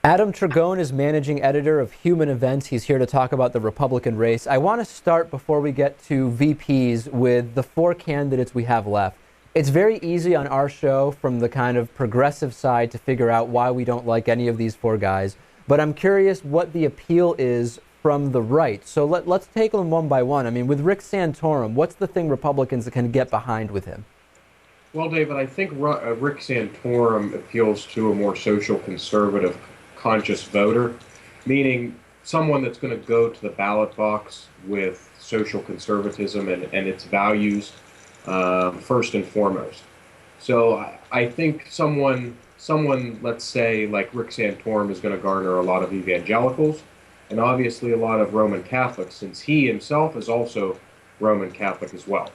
Adam Tragone is managing editor of Human Events. He's here to talk about the Republican race. I want to start, before we get to VPs, with the four candidates we have left. It's very easy on our show from the kind of progressive side to figure out why we don't like any of these four guys. But I'm curious what the appeal is from the right. So let's take them one by one. I mean, with Rick Santorum, what's the thing Republicans can get behind with him? Well, David, I think Rick Santorum appeals to a more social conservative conscious voter, meaning someone that's going to go to the ballot box with social conservatism and its values first and foremost. So I think someone, let's say, like Rick Santorum is going to garner a lot of evangelicals and obviously a lot of Roman Catholics, since he himself is also Roman Catholic as well.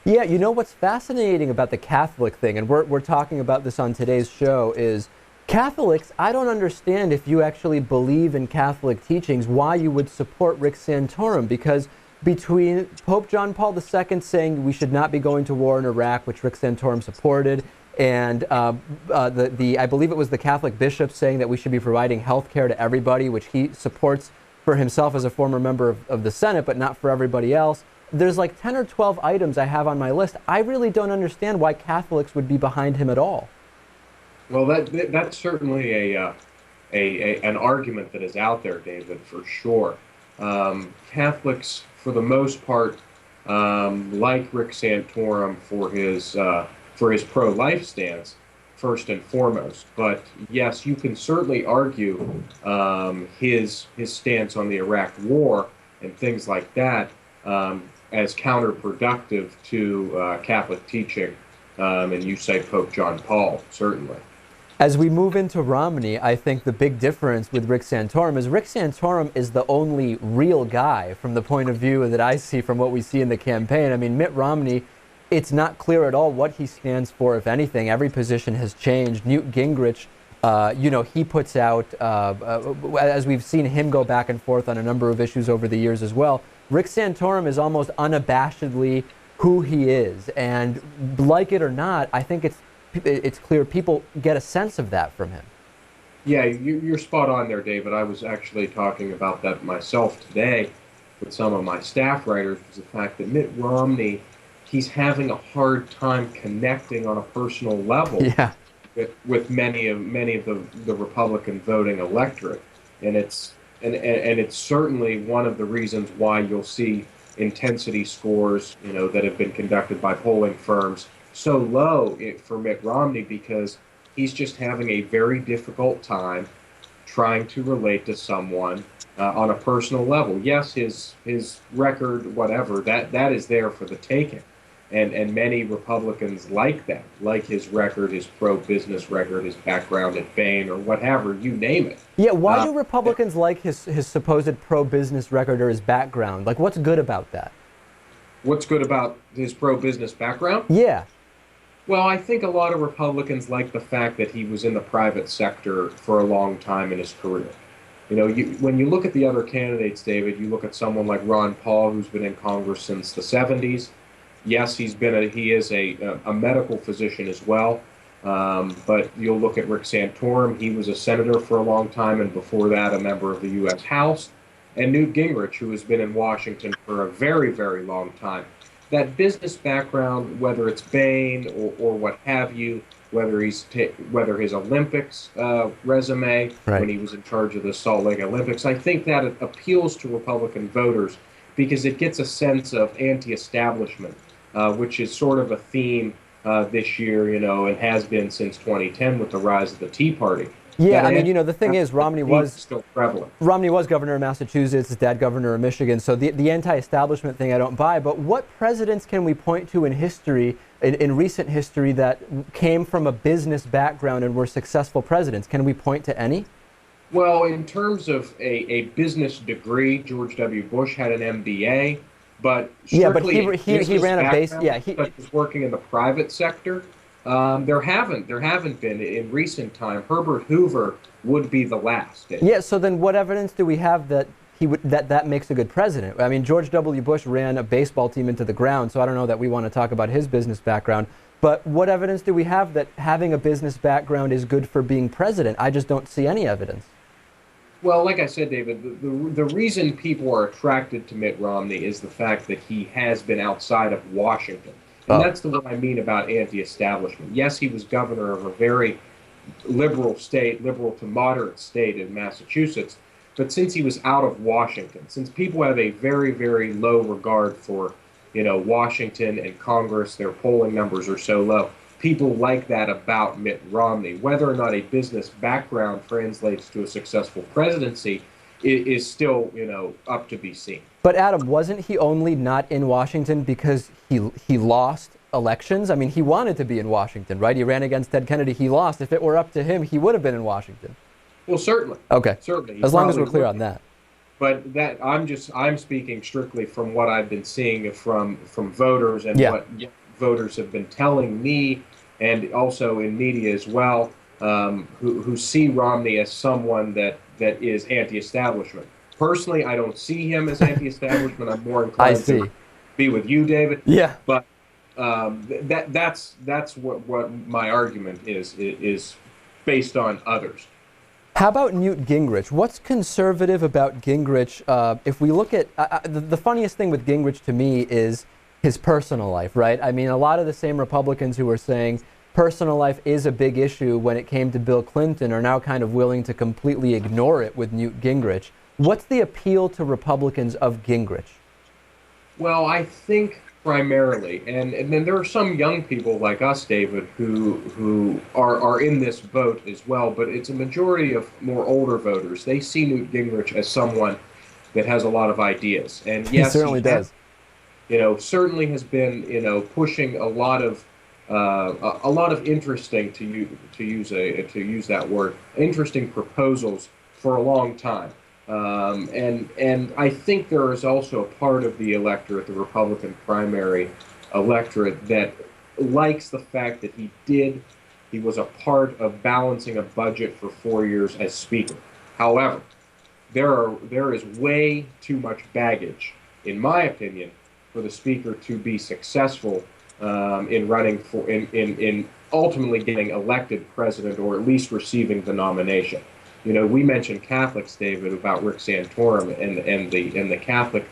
Yeah, you know what's fascinating about the Catholic thing, and we're talking about this on today's show, is Catholics, I don't understand, if you actually believe in Catholic teachings, why you would support Rick Santorum, because between Pope John Paul II saying we should not be going to war in Iraq, which Rick Santorum supported, and I believe it was the Catholic bishops saying that we should be providing health care to everybody, which he supports for himself as a former member of the Senate, but not for everybody else. There's like 10 or 12 items I have on my list. I really don't understand why Catholics would be behind him at all. Well, that's certainly an argument that is out there, David, for sure. Catholics, for the most part, like Rick Santorum for his pro-life stance, first and foremost. But yes, you can certainly argue his stance on the Iraq War and things like that as counterproductive to Catholic teaching, and you cite Pope John Paul, certainly. As we move into Romney, I think the big difference with Rick Santorum is Rick Santorum is the only real guy from the point of view that I see from what we see in the campaign. I mean, Mitt Romney, it's not clear at all what he stands for, if anything. Every position has changed. Newt Gingrich, he puts out, as we've seen him go back and forth on a number of issues over the years as well, Rick Santorum is almost unabashedly who he is. And like it or not, I think it's clear people get a sense of that from him. Yeah, you're spot on there, David. I was actually talking about that myself today with some of my staff writers, was the fact that Mitt Romney, he's having a hard time connecting on a personal level with many of the Republican voting electorate. And it's certainly one of the reasons why you'll see intensity scores, that have been conducted by polling firms so low for Mitt Romney, because he's just having a very difficult time trying to relate to someone on a personal level. Yes, his record, whatever, that is there for the taking. And many Republicans like that, like his record, his pro-business record, his background at Bain, or whatever, you name it. Yeah, why do Republicans like his supposed pro-business record or his background? Like, what's good about that? What's good about his pro-business background? Yeah. Well, I think a lot of Republicans like the fact that he was in the private sector for a long time in his career. When you look at the other candidates, David, you look at someone like Ron Paul, who's been in Congress since the 70s. Yes, he is a medical physician as well. But you'll look at Rick Santorum. He was a senator for a long time, and before that, a member of the U.S. House. And Newt Gingrich, who has been in Washington for a very, very long time. That business background, whether it's Bain or what have you, whether his Olympics resume, right, when he was in charge of the Salt Lake Olympics, I think that it appeals to Republican voters because it gets a sense of anti-establishment, which is sort of a theme this year, and has been since 2010 with the rise of the Tea Party. Yeah, I mean, the thing is, Romney was still prevalent. Romney was governor of Massachusetts, his dad governor of Michigan, so the anti-establishment thing I don't buy. But what presidents can we point to in history, in recent history, that came from a business background and were successful presidents? Can we point to any? Well, in terms of a business degree, George W. Bush had an MBA, but strictly he ran a base. Yeah, he was working in the private sector. There haven't been in recent time. Herbert Hoover would be the last. Yeah. So then, what evidence do we have that that makes a good president? I mean, George W. Bush ran a baseball team into the ground, so I don't know that we want to talk about his business background. But what evidence do we have that having a business background is good for being president? I just don't see any evidence. Well, like I said, David, the reason people are attracted to Mitt Romney is the fact that he has been outside of Washington. And Oh, that's the what I mean about anti-establishment. Yes, he was governor of a very liberal state, liberal to moderate state in Massachusetts, but since he was out of Washington, since people have a very, very low regard for, Washington and Congress, their polling numbers are so low. People like that about Mitt Romney. Whether or not a business background translates to a successful presidency is still, up to be seen. but Adam, wasn't he only not in Washington because he lost elections? I mean, he wanted to be in Washington, right? He ran against Ted Kennedy. He lost. If it were up to him, he would have been in Washington. Well, certainly, Okay, certainly, he as long as probably we're clear would on be. that. But that I'm speaking strictly from what I've been seeing from voters and Yeah, what voters have been telling me, and also in media as well, who see Romney as someone that is anti-establishment. Personally, I don't see him as anti-establishment. I'm more I inclined to see. be with you, David. Yeah. But that's what my argument is based on others. How about Newt Gingrich? What's conservative about Gingrich? If we look at the funniest thing with Gingrich to me is his personal life, right? I mean, a lot of the same Republicans who were saying personal life is a big issue when it came to Bill Clinton are now kind of willing to completely ignore it with Newt Gingrich. What's the appeal to Republicans of Gingrich? Well, I think primarily, and then there are some young people like us, David, who are in this boat as well. But it's a majority of more older voters. They see Newt Gingrich as someone that has a lot of ideas, and He yes, certainly he has, does. certainly has been, pushing a lot of interesting to use that word, interesting proposals for a long time. And I think there is also a part of the electorate, the Republican primary electorate, that likes the fact that he was a part of balancing a budget for 4 years as Speaker. However, there is way too much baggage, in my opinion, for the Speaker to be successful in running for in ultimately getting elected president, or at least receiving the nomination. We mentioned Catholics, David, about Rick Santorum and the Catholic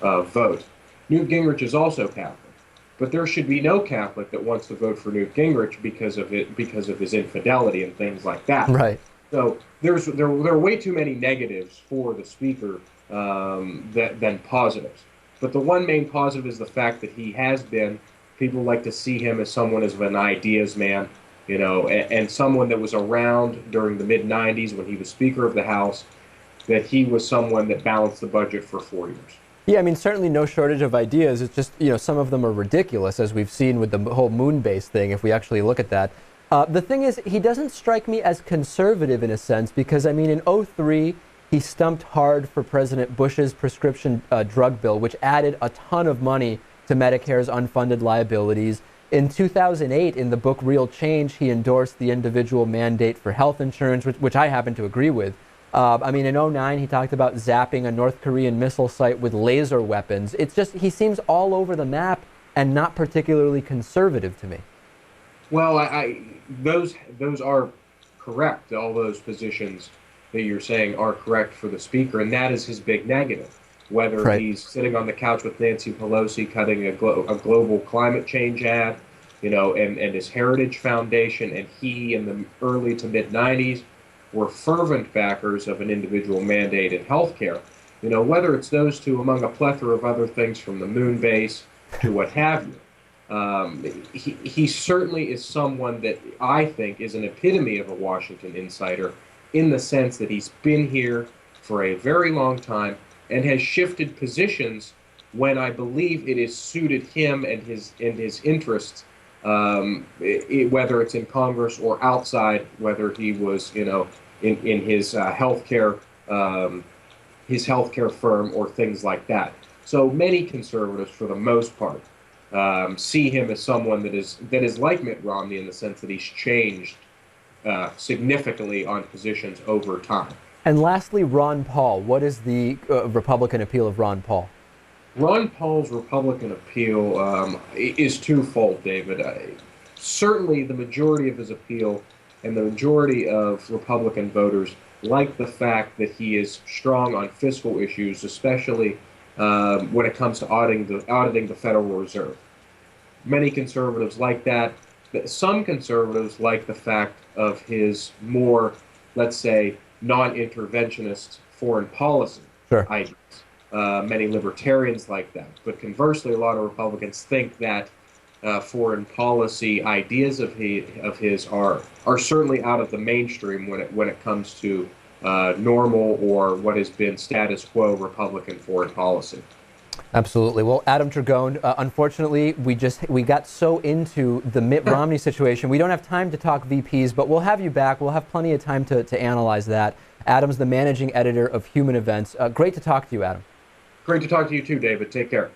vote. Newt Gingrich is also Catholic, but there should be no Catholic that wants to vote for Newt Gingrich because of his infidelity and things like that. Right. So there are way too many negatives for the Speaker than positives. But the one main positive is the fact that he has been. People like to see him as someone as an ideas man, and someone that was around during the mid '90s when he was Speaker of the House. That he was someone that balanced the budget for 4 years. Yeah, I mean, certainly no shortage of ideas. It's just, some of them are ridiculous, as we've seen with the whole moon base thing, if we actually look at that. The thing is, he doesn't strike me as conservative in a sense, because, I mean, in '03, he stumped hard for President Bush's prescription drug bill, which added a ton of money to Medicare's unfunded liabilities. In 2008, in the book Real Change, he endorsed the individual mandate for health insurance, which I happen to agree with. I mean, in '09, he talked about zapping a North Korean missile site with laser weapons. It's just, he seems all over the map and not particularly conservative to me. Well, those are correct. All those positions that you're saying are correct for the Speaker, and that is his big negative. Whether Right. he's sitting on the couch with Nancy Pelosi cutting a global climate change ad, and his Heritage Foundation, and he in the early to mid '90s were fervent backers of an individual mandate in healthcare. Whether it's those two among a plethora of other things from the moon base to what have you. He certainly is someone that I think is an epitome of a Washington insider, in the sense that he's been here for a very long time and has shifted positions when I believe it has suited him and his interests, whether it's in Congress or outside, whether he was in his healthcare firm or things like that. So many conservatives, for the most part, see him as someone that is like Mitt Romney, in the sense that he's changed significantly on positions over time. And lastly, Ron Paul. What is the Republican appeal of Ron Paul? Ron Paul's Republican appeal is twofold, David. Certainly, the majority of his appeal and the majority of Republican voters like the fact that he is strong on fiscal issues, especially when it comes to auditing the Federal Reserve. Many conservatives like that. Some conservatives like the fact of his more, let's say, non-interventionist foreign policy Sure. ideas. Many libertarians like that. But conversely, a lot of Republicans think that foreign policy ideas of his are certainly out of the mainstream when it comes to normal or what has been status quo Republican foreign policy. Absolutely. Well, Adam Tragone, unfortunately, we got so into the Mitt Romney situation. We don't have time to talk VPs, but we'll have you back. We'll have plenty of time to analyze that. Adam's the managing editor of Human Events. Great to talk to you, Adam. Great to talk to you too, David. Take care.